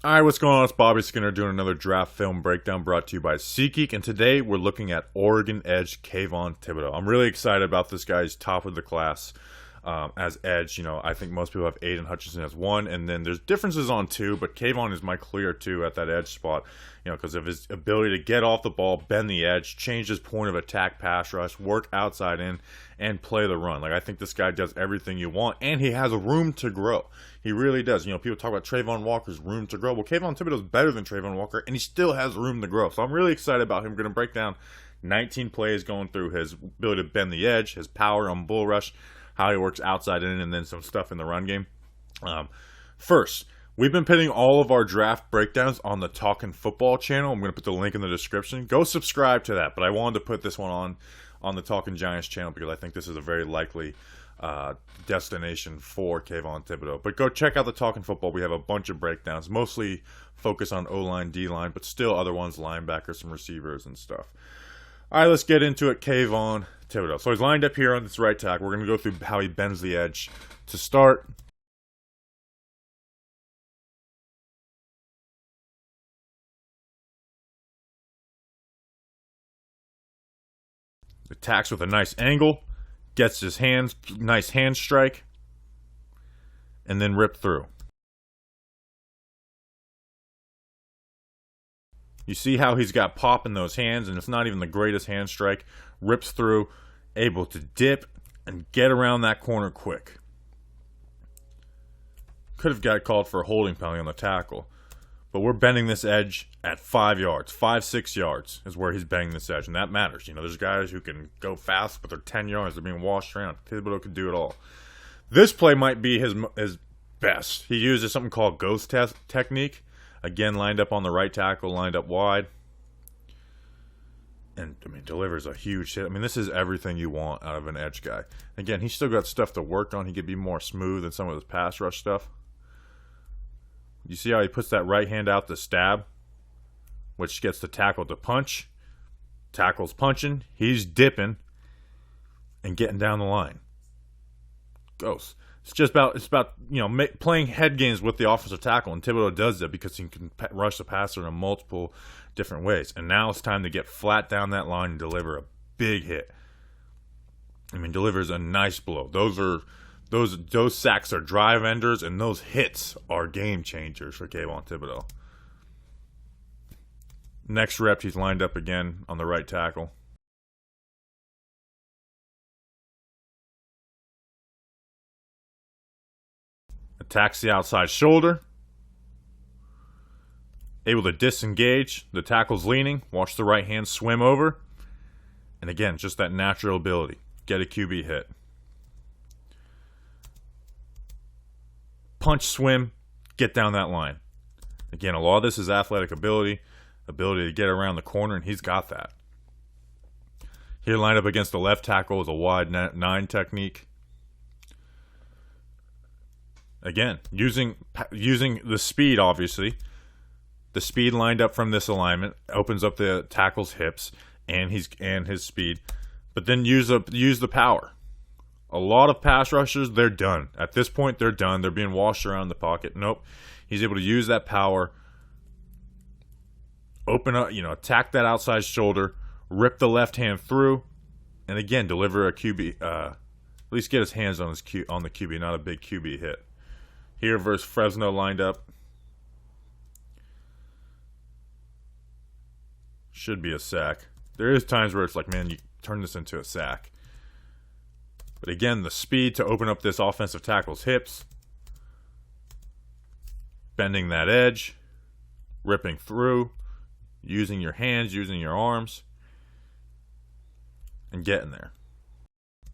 Alright, what's going on? It's Bobby Skinner doing another draft film breakdown brought to you by SeatGeek, and today we're looking at Oregon edge Kayvon Thibodeaux. I'm really excited about this guy. He's top of the class as edge. You know, I think most people have Aiden Hutchinson as 1, and then there's differences on 2, but Kayvon is my clear 2 at that edge spot, you know, because of his ability to get off the ball, bend the edge, change his point of attack, pass rush, work outside in, and play the run. Like, I think this guy does everything you want, and he has a room to grow. He really does. You know, people talk about Trayvon Walker's room to grow. Well, Kayvon Thibodeaux is better than Trayvon Walker, and he still has room to grow. So I'm really excited about him. We're going to break down 19 plays going through his ability to bend the edge, his power on bull rush, how he works outside in, and then some stuff in the run game. First, we've been putting all of our draft breakdowns on the Talkin' Football channel. I'm going to put the link in the description. Go subscribe to that. But I wanted to put this one on the Talkin' Giants channel because I think this is a very likely destination for Kayvon Thibodeaux. But go check out the Talkin' Football. We have a bunch of breakdowns, mostly focus on O-line, D-line, but still other ones, linebackers, some receivers and stuff. All right, let's get into it. Kayvon Thibodeaux. So he's lined up here on this right tackle. We're going to go through how he bends the edge to start. Attacks with a nice angle. Gets his hands, nice hand strike, and then rip through. You see how he's got pop in those hands, and it's not even the greatest hand strike. Rips through, able to dip and get around that corner quick. Could have got called for a holding penalty on the tackle. But we're bending this edge at 5 yards. 5-6 yards is where he's bending this edge, and that matters. You know, there's guys who can go fast, but they're 10 yards. They're being washed around. Thibodeaux can do it all. This play might be his best. He uses something called ghost test technique. Again, lined up on the right tackle, lined up wide. And, I mean, delivers a huge hit. I mean, this is everything you want out of an edge guy. Again, he's still got stuff to work on. He could be more smooth than some of his pass rush stuff. You see how he puts that right hand out to stab, which gets the tackle to punch. Tackle's punching, he's dipping, and getting down the line. Goes. It's about you know, playing head games with the offensive tackle, and Thibodeaux does that because he can rush the passer in multiple different ways. And now it's time to get flat down that line and deliver a big hit. I mean, delivers a nice blow. Those sacks are drive enders, and those hits are game changers for Kayvon Thibodeaux. Next rep, he's lined up again on the right tackle. Attacks the outside shoulder. Able to disengage. The tackle's leaning. Watch the right hand swim over. And again, just that natural ability. Get a QB hit. Punch, swim, get down that line. Again, a lot of this is athletic ability to get around the corner, and he's got that. Here, lined up against the left tackle is a wide 9 technique. Again, using the speed, obviously. The speed lined up from this alignment opens up the tackle's hips and his speed, but then use the power. A lot of pass rushers, they're done. At this point, they're done. They're being washed around the pocket. Nope. He's able to use that power, open up, you know, attack that outside shoulder, rip the left hand through, and again, deliver a QB, at least get his hands on the QB, not a big QB hit. Here versus Fresno lined up. Should be a sack. There is times where it's like, man, you turn this into a sack. But again, the speed to open up this offensive tackle's hips. Bending that edge. Ripping through. Using your hands, using your arms. And getting there.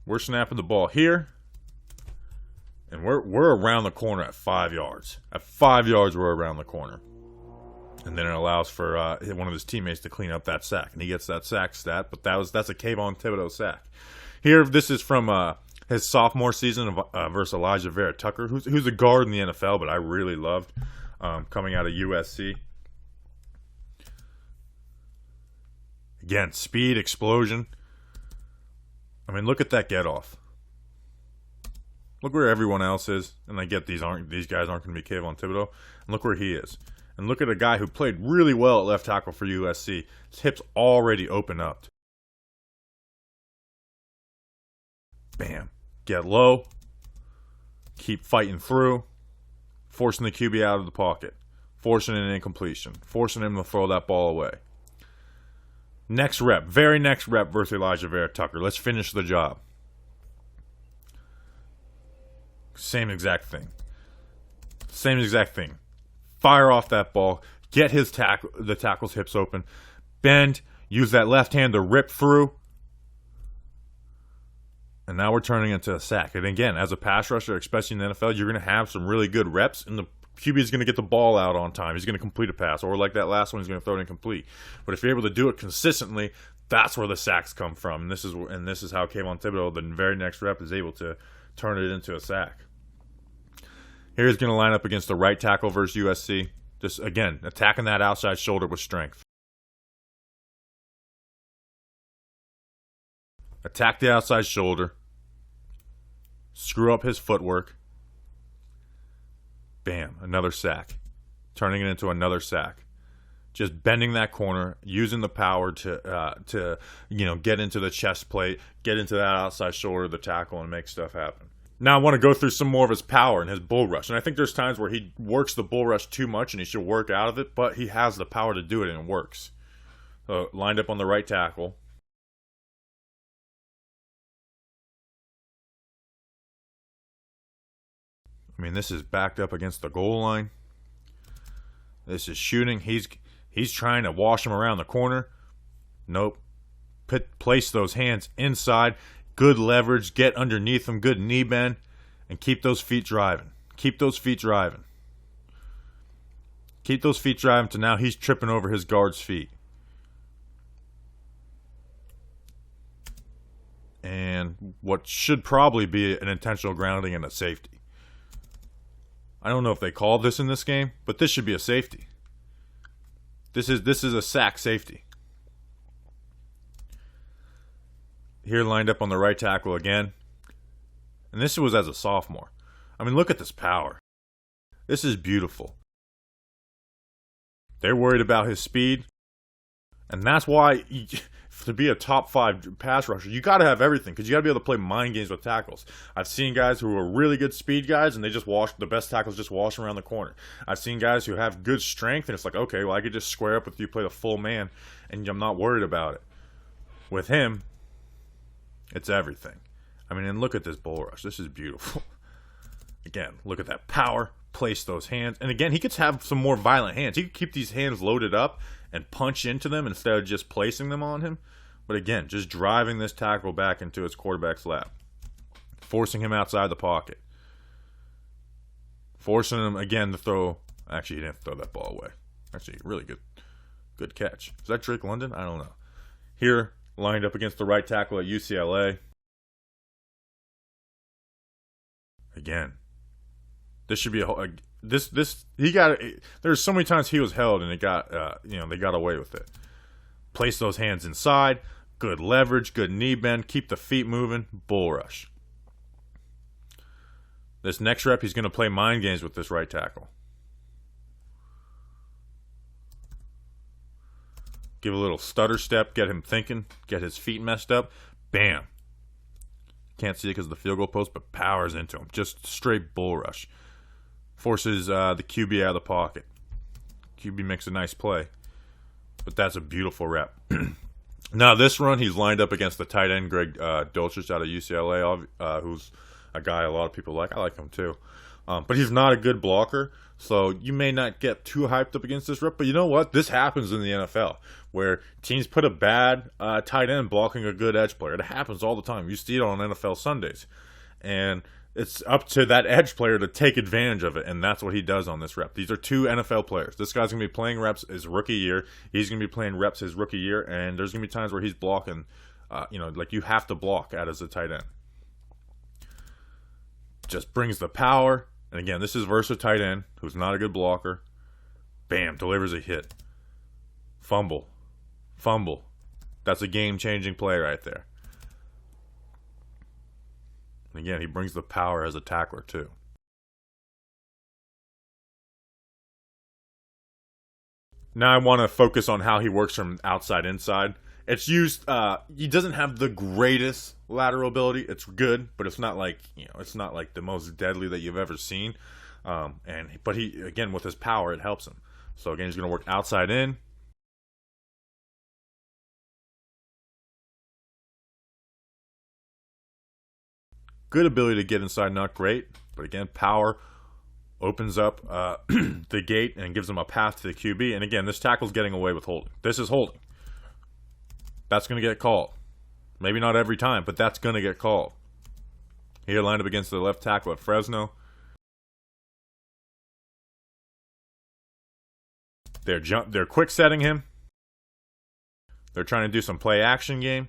We're snapping the ball here. And we're around the corner at 5 yards. At 5 yards, we're around the corner. And then it allows for one of his teammates to clean up that sack. And he gets that sack stat, but that's a Kayvon Thibodeaux sack. Here, this is from his sophomore season versus Elijah Vera Tucker, who's a guard in the NFL, but I really loved coming out of USC. Again, speed, explosion. I mean, look at that get off. Look where everyone else is, and I get these guys aren't going to be Kayvon Thibodeaux. And look where he is. And look at a guy who played really well at left tackle for USC. His hips already open up. Bam. Get low. Keep fighting through. Forcing the QB out of the pocket. Forcing an incompletion. Forcing him to throw that ball away. Next rep. Very next rep versus Elijah Vera Tucker. Let's finish the job. Same exact thing. Same exact thing. Fire off that ball. Get the tackle's hips open. Bend. Use that left hand to rip through. And now we're turning into a sack. And again, as a pass rusher, especially in the NFL, you're going to have some really good reps, and the QB is going to get the ball out on time. He's going to complete a pass, or like that last one, he's going to throw it incomplete. But if you're able to do it consistently, that's where the sacks come from. And this is how Kayvon Thibodeaux, the very next rep, is able to turn it into a sack. Here he's going to line up against the right tackle versus USC. Just, again, attacking that outside shoulder with strength. Attack the outside shoulder. Screw up his footwork. Bam, another sack. Turning it into another sack. Just bending that corner, using the power to get into the chest plate, get into that outside shoulder of the tackle, and make stuff happen. Now I want to go through some more of his power and his bull rush. And I think there's times where he works the bull rush too much and he should work out of it, but he has the power to do it and it works. Lined up on the right tackle. I mean, this is backed up against the goal line. This is shooting. He's trying to wash him around the corner. Nope. Place those hands inside. Good leverage, get underneath them, good knee bend, and keep those feet driving. Keep those feet driving. Keep those feet driving to now he's tripping over his guard's feet. And what should probably be an intentional grounding and a safety. I don't know if they called this in this game, but this should be a safety. This is a sack safety. Here lined up on the right tackle again. And this was as a sophomore. I mean, look at this power. This is beautiful. They're worried about his speed. And that's why, to be a top 5 pass rusher, you got to have everything. Because you got to be able to play mind games with tackles. I've seen guys who are really good speed guys, and they just the best tackles just wash them around the corner. I've seen guys who have good strength, and it's like, okay, well, I could just square up with you, play the full man, and I'm not worried about it. With him, it's everything. I mean, and look at this bull rush. This is beautiful. Again, look at that power. Place those hands. And again, he could have some more violent hands. He could keep these hands loaded up and punch into them instead of just placing them on him. But again, just driving this tackle back into his quarterback's lap. Forcing him outside the pocket. Forcing him, again, to throw. Actually, he didn't throw that ball away. Actually, really good catch. Is that Drake London? I don't know. Here, lined up against the right tackle at UCLA. Again, this should be there's so many times he was held and it got they got away with it. Place those hands inside, good leverage, good knee bend, keep the feet moving, bull rush. This next rep, he's going to play mind games with this right tackle. Give a little stutter step, get him thinking, get his feet messed up. Bam. Can't see it because of the field goal post, but powers into him. Just straight bull rush. Forces the QB out of the pocket. QB makes a nice play. But that's a beautiful rep. Now, this run, he's lined up against the tight end, Greg Dulcich out of UCLA, who's a guy a lot of people like. I like him too. But he's not a good blocker, so you may not get too hyped up against this rep. But you know what? This happens in the NFL, where teams put a bad tight end blocking a good edge player. It happens all the time. You see it on NFL Sundays. And it's up to that edge player to take advantage of it, and that's what he does on this rep. These are 2 NFL players. This guy's going to be playing reps his rookie year. He's going to be playing reps his rookie year, and there's going to be times where he's blocking, like you have to block as a tight end. Just brings the power. And again, this is versus a tight end who's not a good blocker. Bam, delivers a hit. Fumble. That's a game-changing play right there. And again, he brings the power as a tackler too. Now I want to focus on how he works from outside inside. It's used. He doesn't have the greatest lateral ability. It's good, but it's not like it's not like the most deadly that you've ever seen. But he again with his power, it helps him. So again, he's going to work outside in. Good ability to get inside, not great, but again, power opens up the gate and gives him a path to the QB. And again, this tackle's getting away with holding. This is holding. That's going to get called. Maybe not every time, but that's going to get called. Here, lined up against the left tackle at Fresno. They're quick setting him. They're trying to do some play action game.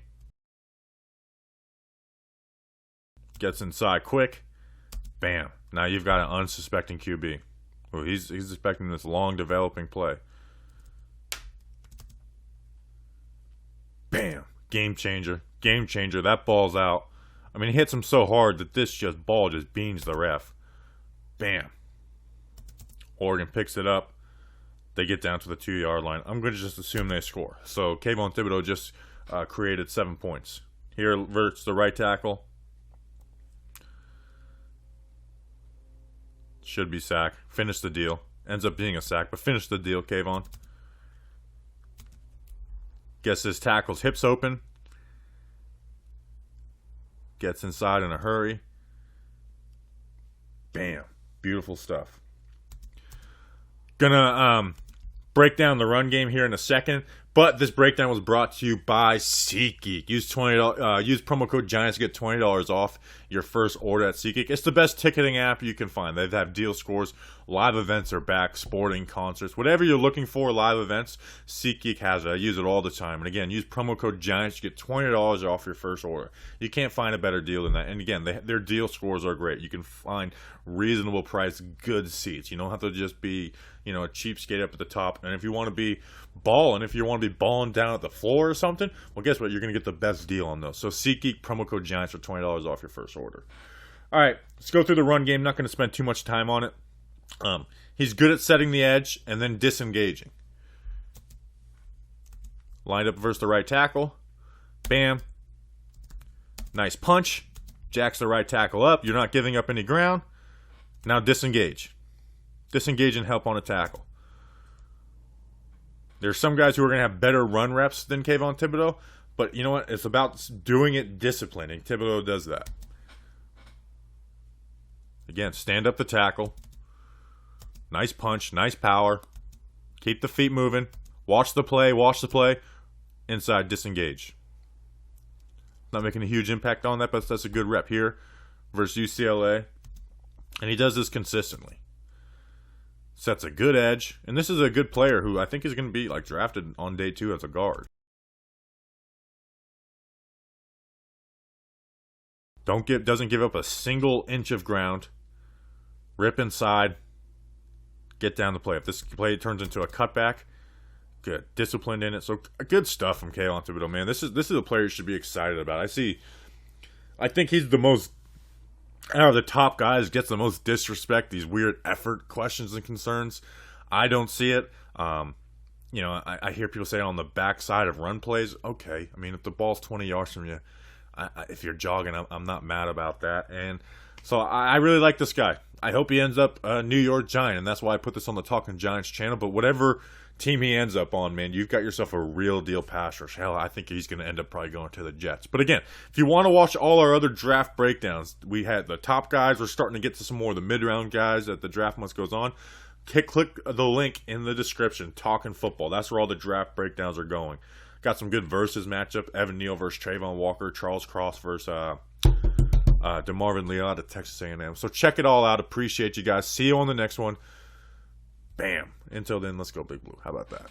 Gets inside quick. Bam. Now you've got an unsuspecting QB. Well, he's expecting this long developing play. Bam. Game changer. Game changer. That ball's out. I mean, he hits him so hard that this ball just beans the ref. Bam. Oregon picks it up. They get down to the 2-yard line. I'm going to just assume they score. So Kayvon Thibodeaux just created 7 points. Here verts the right tackle. Should be sack. Finish the deal. Ends up being a sack, but finish the deal, Kayvon. Gets his tackle's hips open. Gets inside in a hurry. Bam. Beautiful stuff. Gonna break down the run game here in a second, but this breakdown was brought to you by SeatGeek. Use promo code Giants to get $20 off your first order at SeatGeek. It's the best ticketing app you can find. They have deal scores. Live events are back. Sporting, concerts, whatever you're looking for, live events, SeatGeek has it. I use it all the time. And again, use promo code Giants to get $20 off your first order. You can't find a better deal than that. And again, their deal scores are great. You can find reasonable price, good seats. You don't have to just be a cheapskate up at the top. And if you want to be balling, down at the floor or something, well, guess what? You're going to get the best deal on those. So SeatGeek, promo code Giants for $20 off your first order. All right, let's go through the run game. Not going to spend too much time on it. He's good at setting the edge and then disengaging. Lined up versus the right tackle. Bam. Nice punch. Jacks the right tackle up. You're not giving up any ground. Now disengage. Disengage and help on a tackle. There's some guys who are going to have better run reps than Kayvon Thibodeaux, but you know what? It's about doing it disciplined, and Thibodeaux does that. Again, stand up the tackle. Nice punch, nice power. Keep the feet moving. Watch the play. Inside, disengage. Not making a huge impact on that, but that's a good rep here versus UCLA. And he does this consistently. Sets a good edge. And this is a good player who I think is going to be drafted on day 2 as a guard. Doesn't give up a single inch of ground. Rip inside. Get down the play. If this play turns into a cutback, good. Disciplined in it. So good stuff from Kayvon Thibodeaux, man. This is a player you should be excited about. I think he's the most, out of the top guys, gets the most disrespect, these weird effort questions and concerns. I don't see it. I hear people say on the backside of run plays. Okay, I mean, if the ball's 20 yards from you, if you're jogging, I'm not mad about that. And so I really like this guy. I hope he ends up a New York Giant, and that's why I put this on the Talking Giants channel. But whatever team he ends up on, man, you've got yourself a real deal pass rush. Hell, I think he's going to end up probably going to the Jets. But again, if you want to watch all our other draft breakdowns, we had the top guys. We're starting to get to some more of the mid-round guys as the draft month goes on. Click the link in the description, Talking Football. That's where all the draft breakdowns are going. Got some good versus matchup. Evan Neal versus Trayvon Walker. Charles Cross versus DeMarvin Leal at Texas A&M. So check it all out. Appreciate you guys. See you on the next one. Bam. Until then, let's go Big Blue. How about that?